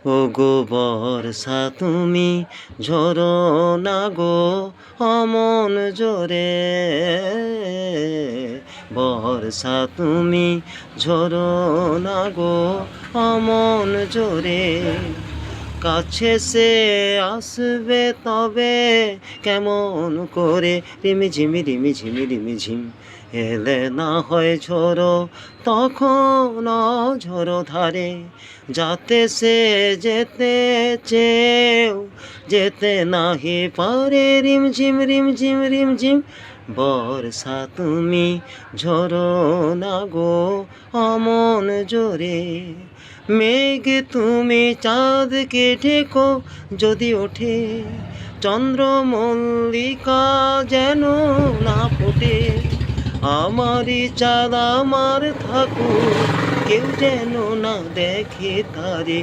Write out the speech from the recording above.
ওগো বর্ষা তুমি ঝরো না গো অমন জোরে, বর্ষা তুমি ঝরো না গো অমন জোরে। কাছে সে আসবে তবে কেমন করে, রিমিঝিমি রিমিঝিমি রিমিঝিম। এলে না হয় ঝোড়ো তখন ঝোড়ো ধারে, যাতে সে যেতে চেয়েও যেতে নাহি পারে, রিমঝিম রিমঝিম রিমঝিম। বর্ষা তুমি ঝরো না গো অমন জোরে, মেঘ তুমি চাঁদকে ঢেকো যদি ওঠে, চন্দ্রমল্লিকা যেন না ফোটে। আমারই চাঁদ আমার থাকুক, কেউ যেন না দেখে তারে,